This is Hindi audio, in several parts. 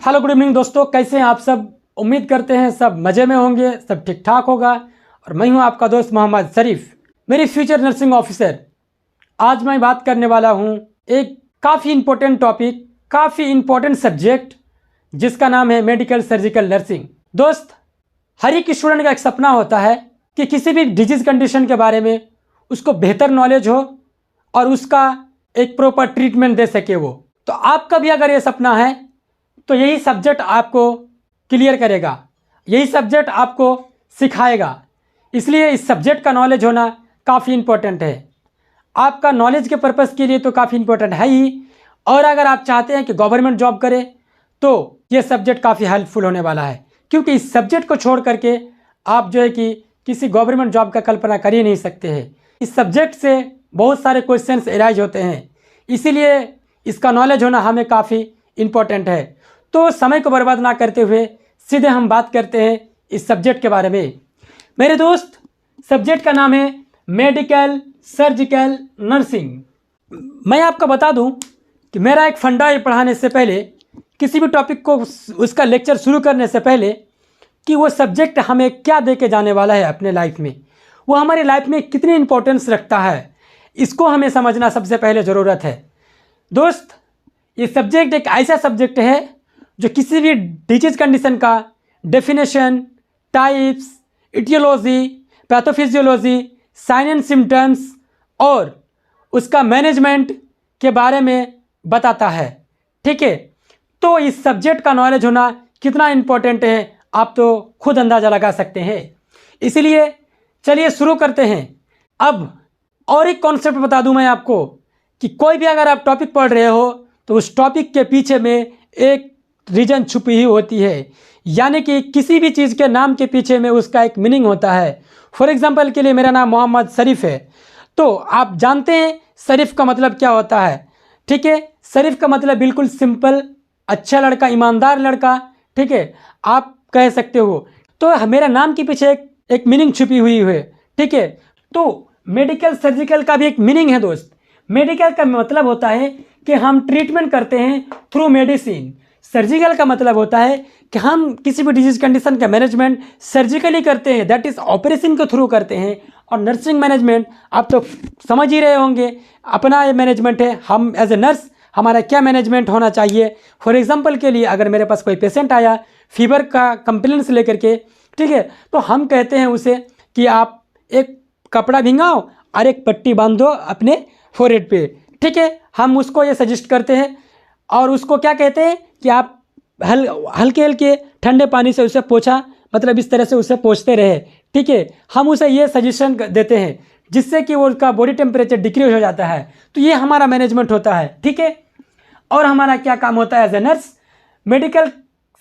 हेलो गुड इवनिंग दोस्तों, कैसे हैं आप सब। उम्मीद करते हैं सब मज़े में होंगे, सब ठीक ठाक होगा। और मैं हूं आपका दोस्त मोहम्मद शरीफ, मेरी फ्यूचर नर्सिंग ऑफिसर। आज मैं बात करने वाला हूं एक काफ़ी इम्पोर्टेंट टॉपिक, काफ़ी इम्पोर्टेंट सब्जेक्ट जिसका नाम है मेडिकल सर्जिकल नर्सिंग। दोस्त, हर एक स्टूडेंट का एक सपना होता है कि किसी भी डिजीज़ कंडीशन के बारे में उसको बेहतर नॉलेज हो और उसका एक प्रॉपर ट्रीटमेंट दे सके वो। तो आपका भी अगर ये सपना है तो यही सब्जेक्ट आपको क्लियर करेगा, यही सब्जेक्ट आपको सिखाएगा। इसलिए इस सब्जेक्ट का नॉलेज होना काफ़ी इम्पोर्टेंट है। आपका नॉलेज के पर्पज़ के लिए तो काफ़ी इम्पोर्टेंट है ही, और अगर आप चाहते हैं कि गवर्नमेंट जॉब करें तो ये सब्जेक्ट काफ़ी हेल्पफुल होने वाला है, क्योंकि इस सब्जेक्ट को छोड़ करके आप जो है कि किसी गवर्नमेंट जॉब का कल्पना कर ही नहीं सकते हैं। इस सब्जेक्ट से बहुत सारे क्वेश्चंस एराइज होते हैं, इसीलिए इसका नॉलेज होना हमें काफ़ी इम्पोर्टेंट है। तो समय को बर्बाद ना करते हुए सीधे हम बात करते हैं इस सब्जेक्ट के बारे में। मेरे दोस्त, सब्जेक्ट का नाम है मेडिकल सर्जिकल नर्सिंग। मैं आपको बता दूं कि मेरा एक फंडा है पढ़ाने से पहले, किसी भी टॉपिक को उसका लेक्चर शुरू करने से पहले, कि वो सब्जेक्ट हमें क्या दे के जाने वाला है अपने लाइफ में, वो हमारी लाइफ में कितनी इम्पोर्टेंस रखता है, इसको हमें समझना सबसे पहले ज़रूरत है। दोस्त, ये सब्जेक्ट एक ऐसा सब्जेक्ट है जो किसी भी डिजीज़ कंडीशन का definition, types, etiology, pathophysiology, sign and symptoms और उसका मैनेजमेंट के बारे में बताता है। ठीक है, तो इस सब्जेक्ट का नॉलेज होना कितना इम्पोर्टेंट है आप तो खुद अंदाज़ा लगा सकते हैं। इसीलिए चलिए शुरू करते हैं। अब और एक कॉन्सेप्ट बता दूं मैं आपको कि कोई भी अगर आप टॉपिक पढ़ रहे हो तो उस टॉपिक के पीछे में एक रीजन छुपी ही होती है, यानी कि किसी भी चीज़ के नाम के पीछे में उसका एक मीनिंग होता है। फॉर एग्जांपल के लिए मेरा नाम मोहम्मद शरीफ है, तो आप जानते हैं शरीफ का मतलब क्या होता है। ठीक है, शरीफ का मतलब बिल्कुल सिंपल, अच्छा लड़का, ईमानदार लड़का। ठीक है, आप कह सकते हो। तो मेरा नाम के पीछे एक मीनिंग छुपी हुई है। ठीक है, तो मेडिकल सर्जिकल का भी एक मीनिंग है दोस्त। मेडिकल का मतलब होता है कि हम ट्रीटमेंट करते हैं थ्रू मेडिसिन। सर्जिकल का मतलब होता है कि हम किसी भी डिजीज कंडीशन का मैनेजमेंट सर्जिकली करते हैं, दैट इज़ ऑपरेशन के थ्रू करते हैं। और नर्सिंग मैनेजमेंट आप तो समझ ही रहे होंगे, अपना ये मैनेजमेंट है। हम एज ए नर्स हमारा क्या मैनेजमेंट होना चाहिए। फॉर एग्जांपल के लिए अगर मेरे पास कोई पेशेंट आया फीवर का कंप्लेंट्स लेकर के, ठीक है, तो हम कहते हैं उसे कि आप एक कपड़ा भिंगाओ और एक पट्टी बांध दो अपने फोरहेड पे। ठीक है, हम उसको ये सजेस्ट करते हैं और उसको क्या कहते हैं कि आप हल्के हल्के ठंडे पानी से उसे पोछा, मतलब इस तरह से उसे पोछते रहे। ठीक है, हम उसे ये सजेशन देते हैं जिससे कि वो उसका बॉडी टेम्परेचर डिक्रीज हो जाता है। तो ये हमारा मैनेजमेंट होता है। ठीक है, और हमारा क्या काम होता है as a nurse, medical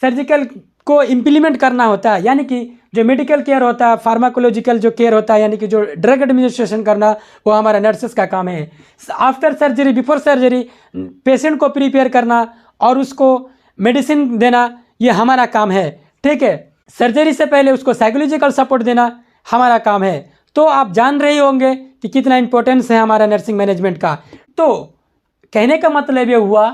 surgical को इम्प्लीमेंट करना होता है, यानी कि जो मेडिकल केयर होता है, फार्माकोलॉजिकल जो केयर होता है, यानी कि जो ड्रग एडमिनिस्ट्रेशन करना, वो हमारा नर्सेस का काम है। After surgery, before surgery patient को प्रिपेयर करना और उसको मेडिसिन देना, ये हमारा काम है। ठीक है, सर्जरी से पहले उसको साइकोलॉजिकल सपोर्ट देना हमारा काम है। तो आप जान रहे होंगे कि कितना इंपॉर्टेंस है हमारा नर्सिंग मैनेजमेंट का। तो कहने का मतलब ये हुआ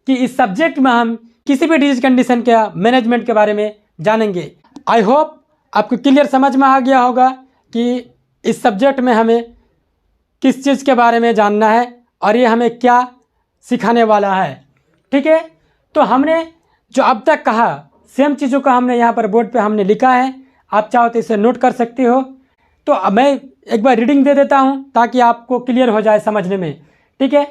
कि इस सब्जेक्ट में हम किसी भी डिजीज कंडीशन के मैनेजमेंट के बारे में जानेंगे। आई होप आपको क्लियर समझ में आ गया होगा कि इस सब्जेक्ट में हमें किस चीज़ के बारे में जानना है और ये हमें क्या सिखाने वाला है। ठीक है, तो हमने जो अब तक कहा सेम चीज़ों का हमने यहाँ पर बोर्ड पे हमने लिखा है, आप चाहो तो इसे नोट कर सकते हो। तो अब मैं एक बार रीडिंग दे देता हूँ ताकि आपको क्लियर हो जाए समझने में। ठीक है,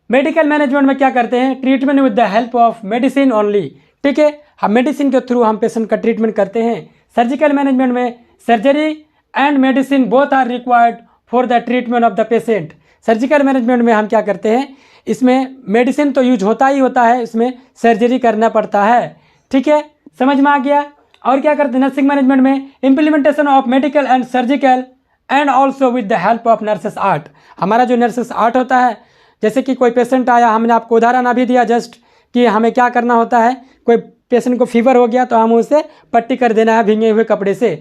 मेडिकल मैनेजमेंट में क्या करते हैं, treatment with the help of medicine only. ठीक है, हम मेडिसिन के थ्रू हम पेशेंट का ट्रीटमेंट करते हैं। सर्जिकल मैनेजमेंट में surgery and medicine both are required for the treatment of the patient. Surgical management में हम क्या करते हैं, इसमें मेडिसिन तो यूज होता ही होता है, इसमें सर्जरी करना पड़ता है। ठीक है, समझ में आ गया। और क्या करते हैं नर्सिंग मैनेजमेंट में, implementation of medical and surgical and also with the help of nurses art. हमारा जो नर्सेस आर्ट होता है, जैसे कि कोई पेशेंट आया, हमने आपको उदाहरण अभी दिया जस्ट कि हमें क्या करना होता है, कोई पेशेंट को फीवर हो गया तो हम उसे पट्टी कर देना है भीगे हुए कपड़े से।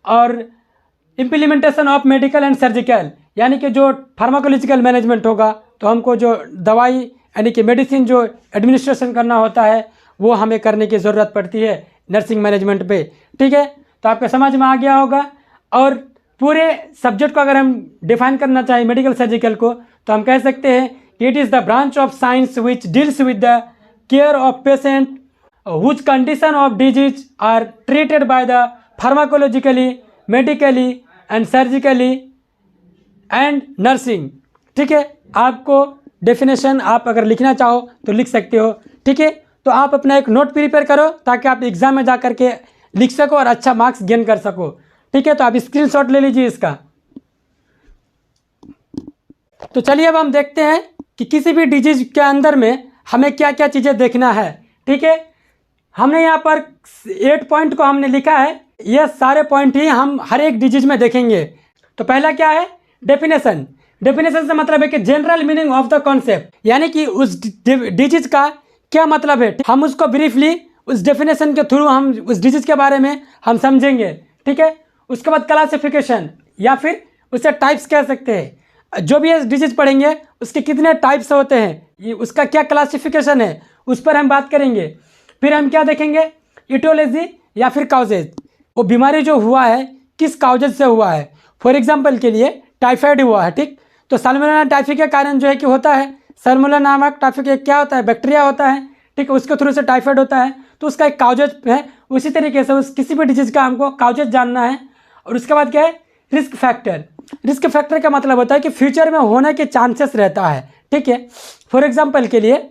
और implementation of medical and surgical, यानी कि जो फार्माकोलॉजिकल मैनेजमेंट होगा तो हमको जो दवाई यानी कि मेडिसिन जो एडमिनिस्ट्रेशन करना होता है वो हमें करने की ज़रूरत पड़ती है नर्सिंग मैनेजमेंट पे। ठीक है, तो आपको समझ में आ गया होगा। और पूरे सब्जेक्ट को अगर हम डिफाइन करना चाहें मेडिकल सर्जिकल को, तो हम कह सकते हैं कि it is the branch of science which deals with the care of patient whose condition of disease are treated by the pharmacologically, medically and surgically and nursing। ठीक है, आपको डेफिनेशन आप अगर लिखना चाहो तो लिख सकते हो। ठीक है, तो आप अपना एक नोट प्रिपेयर करो ताकि आप एग्जाम में जा करके लिख सको और अच्छा मार्क्स गेन कर सको। ठीक है, तो आप स्क्रीनशॉट ले लीजिए इसका। तो चलिए अब हम देखते हैं कि किसी भी डिजीज के अंदर में हमें क्या क्या चीज़ें देखना है। ठीक है, हमने यहाँ पर 8 पॉइंट को हमने लिखा है, ये सारे पॉइंट ही हम हर एक डिजीज में देखेंगे। तो पहला क्या है, डेफिनेशन। डेफिनेशन से मतलब है कि general meaning of the concept, यानी कि उस डिजीज का क्या मतलब है, हम उसको ब्रीफली उस डेफिनेशन के थ्रू हम उस डिजीज के बारे में हम समझेंगे। ठीक है, उसके बाद क्लासिफिकेशन या फिर उसे टाइप्स कह सकते हैं। जो भी डिजीज पढ़ेंगे उसके कितने टाइप्स होते हैं, ये उसका क्या क्लासिफिकेशन है, उस पर हम बात करेंगे। फिर हम क्या देखेंगे, इटियोलॉजी या फिर काउजेज, वो बीमारी जो हुआ है किस काउजेज से हुआ है। फॉर एग्जांपल के लिए टाइफाइड हुआ है, ठीक, तो साल्मोनेला टाइफी के कारण जो है कि होता है, साल्मोनेला नामक टाइफी के क्या होता है, बैक्टीरिया होता है, ठीक, उसके थ्रू से टाइफाइड होता है, तो उसका एक काउजेज है। उसी तरीके से उस किसी भी डिजीज़ का हमको काउजेज जानना है। और उसके बाद क्या है, रिस्क फैक्टर। रिस्क फैक्टर का मतलब होता है कि फ्यूचर में होने के चांसेस रहता है। ठीक है, फॉर एग्जाम्पल के लिए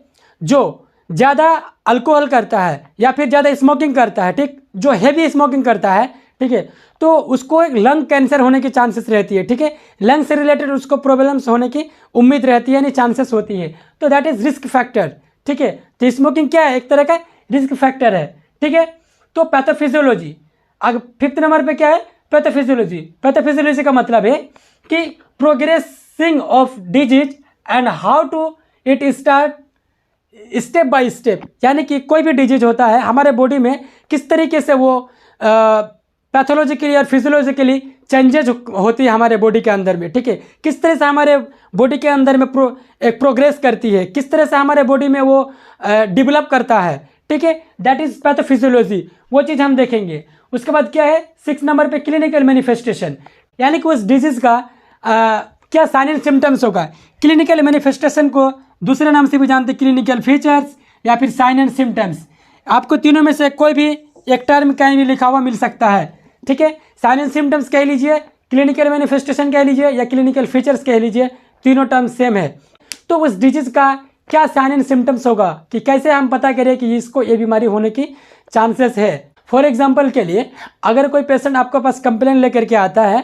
जो ज़्यादा अल्कोहल करता है या फिर ज़्यादा स्मोकिंग करता है, ठीक, जो हैवी स्मोकिंग करता है, ठीक है, तो उसको एक लंग कैंसर होने की चांसेस रहती है। ठीक है, लंग से रिलेटेड उसको प्रॉब्लम्स होने की उम्मीद रहती है, यानी चांसेस होती है। तो दैट इज़ रिस्क फैक्टर। ठीक है, तो स्मोकिंग क्या है, एक तरह का रिस्क फैक्टर है। ठीक है, तो पैथोफिजियोलॉजी, अब 5th नंबर पे क्या है, पैथोफिजियोलॉजी। पैथोफिजियोलॉजी का मतलब है कि progressing of disease and how to it start step by step, यानी कि कोई भी डिजीज होता है हमारे बॉडी में किस तरीके से वो पैथोलॉजिकली और फिजियोलॉजिकली चेंजेज होती है हमारे बॉडी के अंदर में। ठीक है, किस तरह से हमारे बॉडी के अंदर में एक प्रोग्रेस करती है, किस तरह से हमारे बॉडी में वो डेवलप करता है। ठीक है, दैट इज पैथोफिजियोलॉजी, वो चीज़ हम देखेंगे। उसके बाद क्या है, 6 नंबर पे क्लिनिकल मैनिफेस्टेशन, यानी कि उस डिजीज़ का क्या साइन एंड सिम्टम्स होगा। क्लिनिकल मैनिफेस्टेशन को दूसरे नाम से भी जानते हैं, क्लिनिकल फीचर्स या फिर साइन एंड सिम्टम्स। आपको तीनों में से कोई भी एक टर्म कहीं भी लिखा हुआ मिल सकता है। ठीक है, साइन एंड सिम्टम्स कह लीजिए, क्लिनिकल मैनिफेस्टेशन कह लीजिए या क्लिनिकल फीचर्स कह लीजिए, तीनों टर्म सेम है। तो उस डिजीज़ का क्या साइन एंड सिम्टम्स होगा, कि कैसे हम पता करें कि इसको ये बीमारी होने की चांसेस है। फॉर एग्जाम्पल के लिए अगर कोई पेशेंट आपके पास कंप्लेन लेकर के आता है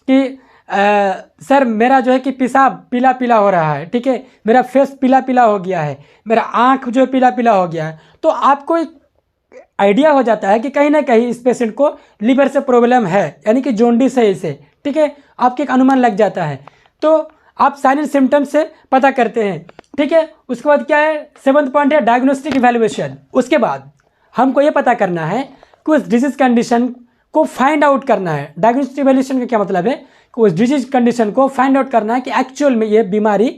कि सर मेरा जो है कि पेशाब पीला पीला हो रहा है, ठीक है, मेरा फेस पीला पीला हो गया है, मेरा आँख जो पीला पीला हो गया है, तो आपको एक आइडिया हो जाता है कि कहीं ना कहीं इस पेशेंट को लीवर से प्रॉब्लम है, यानी कि जॉन्डिस है इसे। ठीक है, आपके एक अनुमान लग जाता है, तो आप साइन एंड सिम्टम्स से पता करते हैं। ठीक है, उसके बाद क्या है, 7th पॉइंट है डायग्नोस्टिक इवैल्यूएशन। उसके बाद हमको ये पता करना है कि उस डिजीज कंडीशन को फाइंड आउट करना है। डायग्नोस्टिक इवैल्यूएशन का क्या मतलब है कि उस डिजीज कंडीशन को फाइंड आउट करना है कि एक्चुअल में ये बीमारी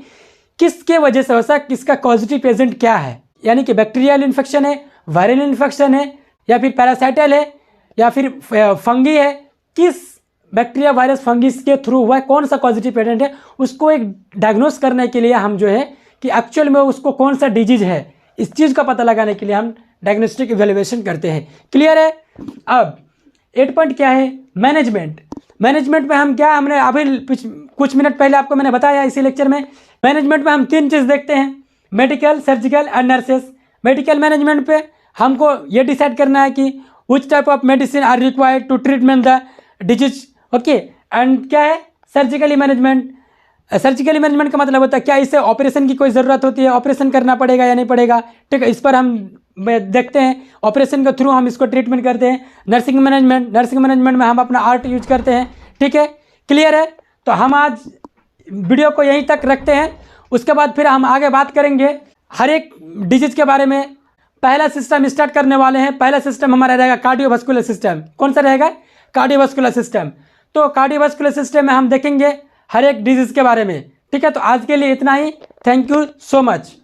किसके वजह से हो सकता, किसका पॉजिटिव एजेंट क्या है, यानी कि बैक्टीरियल इन्फेक्शन है, वायरल इन्फेक्शन है, या फिर पैरासाइटल है, या फिर फंगी है, किस बैक्टीरिया वायरस फंगिस के थ्रू हुआ है, कौन सा पॉजिटिव एजेंट है, उसको एक डायग्नोस करने के लिए हम जो है कि एक्चुअल में उसको कौन सा डिजीज है, इस चीज़ का पता लगाने के लिए हम डायग्नोस्टिक इवैल्यूएशन करते हैं। क्लियर है। अब 8 पॉइंट क्या है, मैनेजमेंट। मैनेजमेंट में हम क्या, हमने अभी कुछ मिनट पहले आपको मैंने बताया इसी लेक्चर में, मैनेजमेंट में हम 3 चीज़ देखते हैं, medical, surgical and nurses. Medical management पे हमको ये डिसाइड करना है कि which type of medicine are required to treatment the disease, okay. And क्या है, सर्जिकली मैनेजमेंट। सर्जिकली मैनेजमेंट का मतलब होता है क्या इससे ऑपरेशन की कोई ज़रूरत होती है, ऑपरेशन करना पड़ेगा या नहीं पड़ेगा, ठीक है, इस पर हम देखते हैं, ऑपरेशन के थ्रू हम इसको ट्रीटमेंट करते हैं। नर्सिंग मैनेजमेंट, नर्सिंग मैनेजमेंट में हम अपना आर्ट यूज करते हैं। ठीक है, क्लियर है। तो हम आज वीडियो को यहीं तक रखते हैं, उसके बाद फिर हम आगे बात करेंगे हर एक डिजीज के बारे में। पहला सिस्टम स्टार्ट करने वाले हैं, पहला सिस्टम हमारा रहेगा कार्डियोवास्कुलर सिस्टम। कौन सा रहेगा, कार्डियोवास्कुलर सिस्टम। तो कार्डियोवास्कुलर सिस्टम में हम देखेंगे हर एक डिजीज़ के बारे में। ठीक है, तो आज के लिए इतना ही, थैंक यू सो मच।